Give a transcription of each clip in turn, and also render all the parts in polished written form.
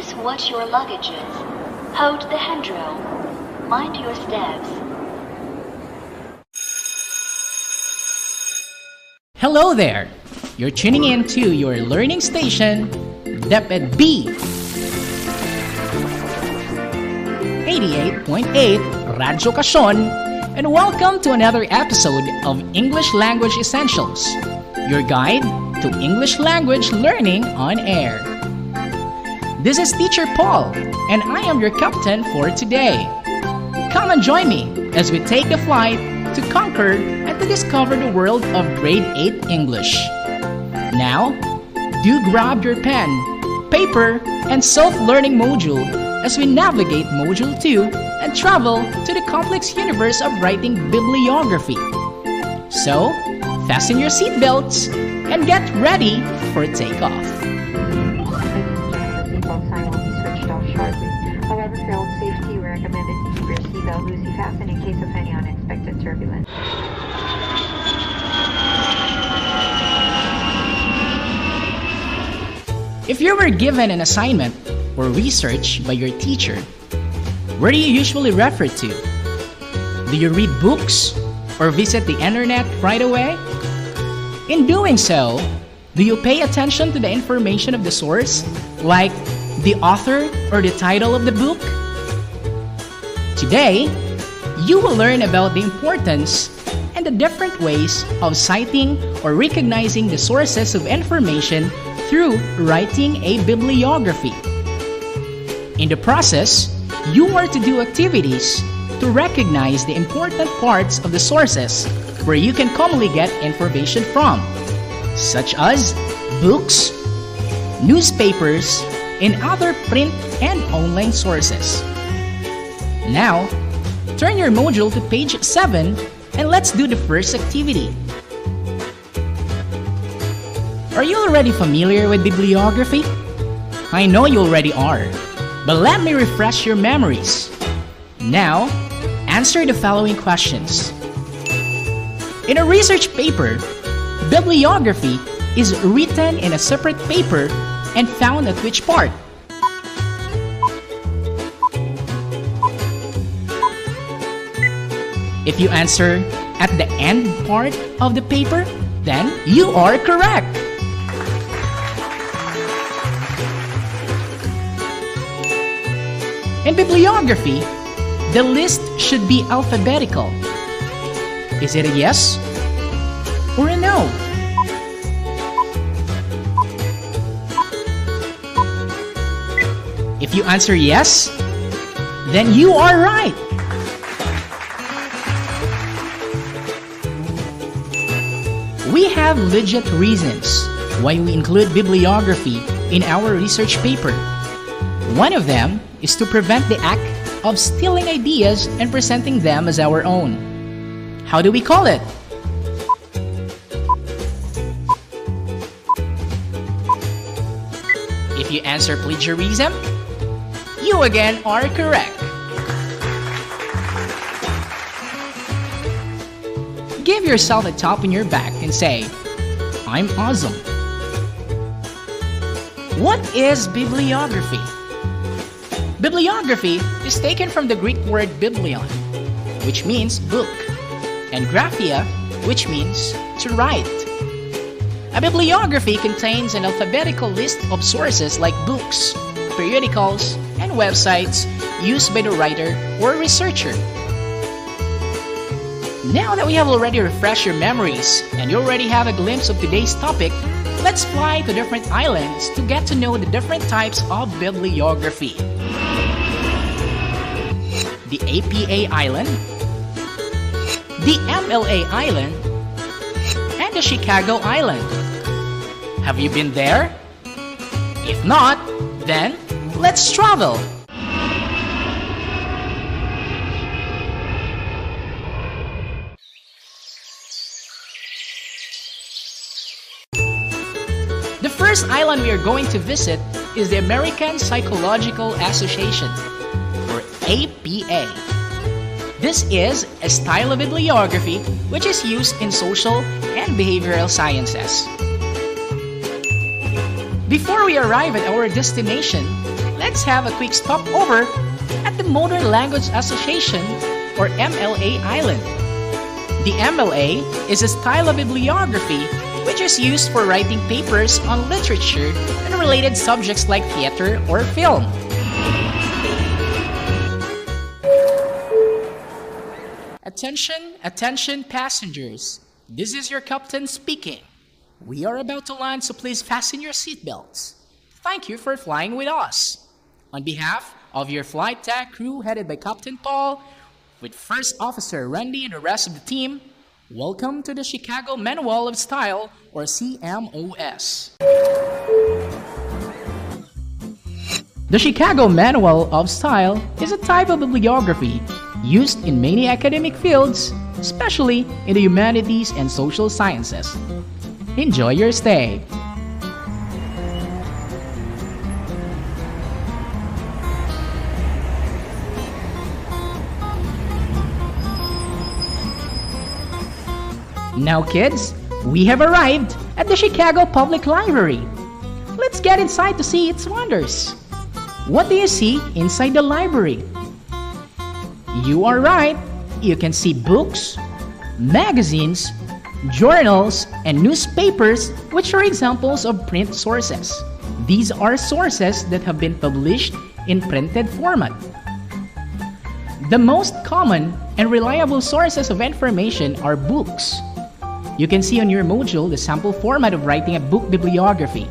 Please watch your luggages. Hold the handrail. Mind your steps. Hello there! You're tuning in to your learning station, DepEd B. 88.8 RadyoKasyon, and welcome to another episode of English Language Essentials, your guide to English language learning on air. This is Teacher Paul, and I am your captain for today. Come and join me as we take the flight to conquer and to discover the world of Grade 8 English. Now, do grab your pen, paper, and self-learning module as we navigate Module 2 and travel to the complex universe of writing bibliography. So, fasten your seatbelts and get ready for takeoff. However, for old safety, we recommend that you keep your seatbelt loosely fastened in case of any unexpected turbulence. If you were given an assignment or research by your teacher, where do you usually refer to? Do you read books or visit the internet right away? In doing so, do you pay attention to the information of the source, like the author or the title of the book? Today, you will learn about the importance and the different ways of citing or recognizing the sources of information through writing a bibliography. In the process, you are to do activities to recognize the important parts of the sources where you can commonly get information from, such as books, newspapers, and other print and online sources. Now, turn your module to page 7 and let's do the first activity. Are you already familiar with bibliography? I know you already are, but let me refresh your memories. Now, answer the following questions. In a research paper, bibliography is written in a separate paper and found at which part? If you answer at the end part of the paper, then you are correct. In bibliography, the list should be alphabetical. Is it a yes or a no? If you answer yes, then you are right. We have legit reasons why we include bibliography in our research paper. One of them is to prevent the act of stealing ideas and presenting them as our own. How do we call it? If you answer plagiarism, you again are correct. Give yourself a tap on your back and say, I'm awesome. What is bibliography? Bibliography is taken from the Greek word biblion, which means book, and graphia, which means to write. A bibliography contains an alphabetical list of sources like books, periodicals, and websites used by the writer or researcher. Now that we have already refreshed your memories and you already have a glimpse of today's topic, let's fly to different islands to get to know the different types of bibliography. The APA Island, the MLA Island, and the Chicago Island. Have you been there? If not, then let's travel! The first island we are going to visit is the American Psychological Association, or APA. This is a style of bibliography which is used in social and behavioral sciences. Before we arrive at our destination, let's have a quick stopover at the Modern Language Association, or MLA Island. The MLA is a style of bibliography which is used for writing papers on literature and related subjects like theater or film. Attention passengers. This is your captain speaking. We are about to land, so please fasten your seatbelts. Thank you for flying with us. On behalf of your flight deck crew headed by Captain Paul, with First Officer Randy and the rest of the team, welcome to the Chicago Manual of Style, or CMOS. The Chicago Manual of Style is a type of bibliography used in many academic fields, especially in the humanities and social sciences. Enjoy your stay. Now kids, we have arrived at the Chicago Public Library. Let's get inside to see its wonders. What do you see inside the library? You are right. You can see books, magazines, journals, and newspapers, which are examples of print sources. These are sources that have been published in printed format. The most common and reliable sources of information are books. You can see on your module the sample format of writing a book bibliography.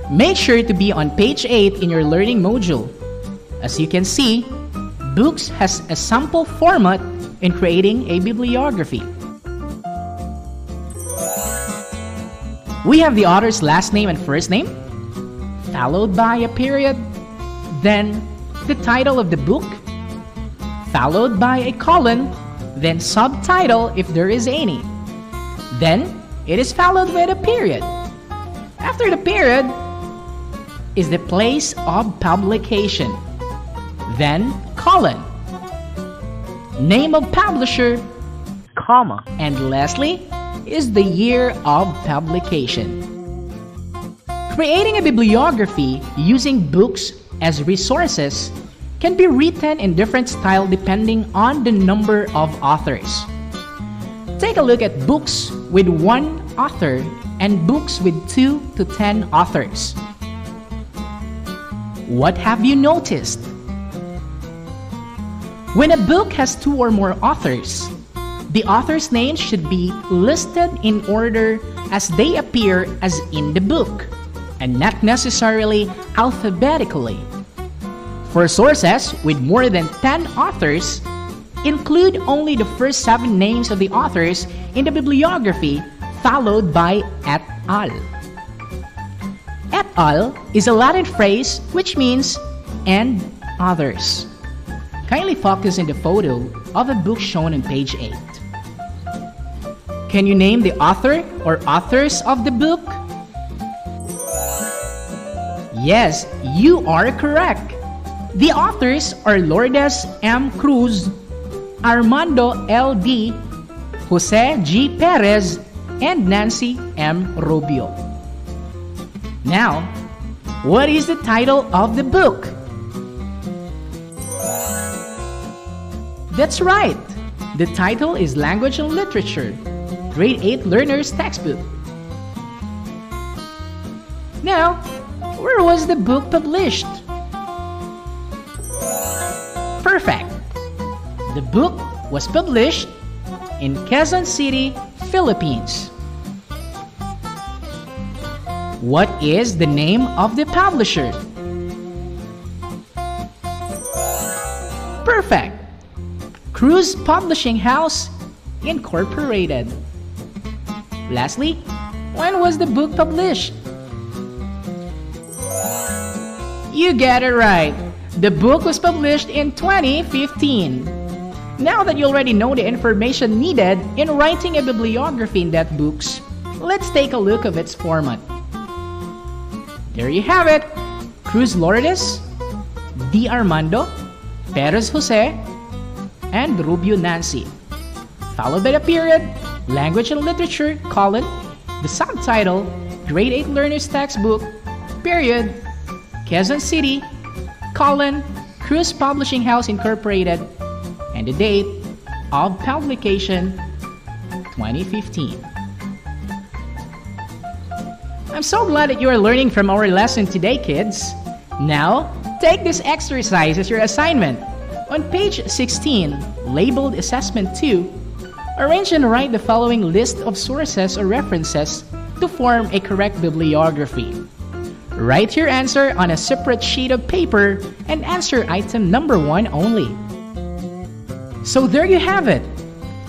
Make sure to be on page 8 in your learning module. As you can see, books has a sample format in creating a bibliography. We have the author's last name and first name, followed by a period, then the title of the book, followed by a colon, then subtitle if there is any. Then it is followed with a period. After the period is the place of publication, then colon, name of publisher, comma, and lastly is the year of publication. Creating a bibliography using books as resources can be written in different style depending on the number of authors. Take a look at books with 1 author and books with 2 to 10 authors. What have you noticed? When a book has 2 or more authors, the author's names should be listed in order as they appear as in the book, and not necessarily alphabetically. For sources with more than 10 authors, include only the first 7 names of the authors in the bibliography, followed by et al. Et al is a Latin phrase which means and others. Kindly focus on the photo of a book shown on page 8. Can you name the author or authors of the book? Yes, you are correct. The authors are Lourdes M. Cruz, Armando L. D., Jose G. Perez, and Nancy M. Rubio. Now, what is the title of the book? That's right. The title is Language and Literature, Grade 8 Learner's Textbook. Now, where was the book published? Perfect. The book was published in Quezon City, Philippines. What is the name of the publisher? Perfect. Cruz Publishing House Incorporated. Lastly, when was the book published? You get it right. The book was published in 2015. Now that you already know the information needed in writing a bibliography in that books, let's take a look of its format. There you have it. Cruz Lourdes, D. Armando, Perez Jose, and Rubio Nancy. Followed by the period, Language and Literature, colon, the subtitle, Grade 8 Learner's Textbook, period, Quezon City, colon, Cruz Publishing House Incorporated, and the date of publication 2015. I'm so glad that you are learning from our lesson today, kids. Now, take this exercise as your assignment. On page 16, labeled Assessment 2, arrange and write the following list of sources or references to form a correct bibliography. Write your answer on a separate sheet of paper and answer item number 1 only. So there you have it.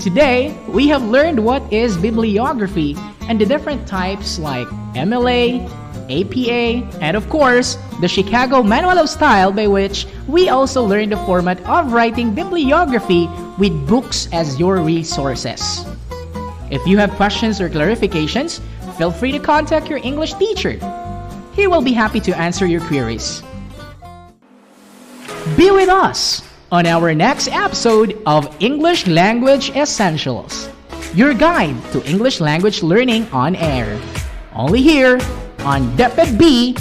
Today, we have learned what is bibliography and the different types like MLA, APA, and of course, the Chicago Manual of Style, by which we also learned the format of writing bibliography with books as your resources. If you have questions or clarifications, feel free to contact your English teacher. He will be happy to answer your queries. Be with us on our next episode of English Language Essentials, your guide to English language learning on air. Only here on DepEd B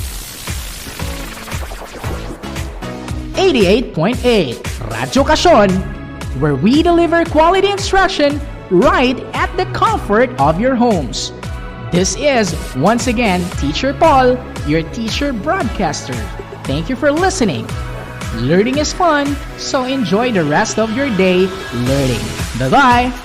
88.8 RadyoKasyon, where we deliver quality instruction right at the comfort of your homes. This is, once again, Teacher Paul, your teacher broadcaster. Thank you for listening. Learning is fun, so enjoy the rest of your day learning. Bye-bye!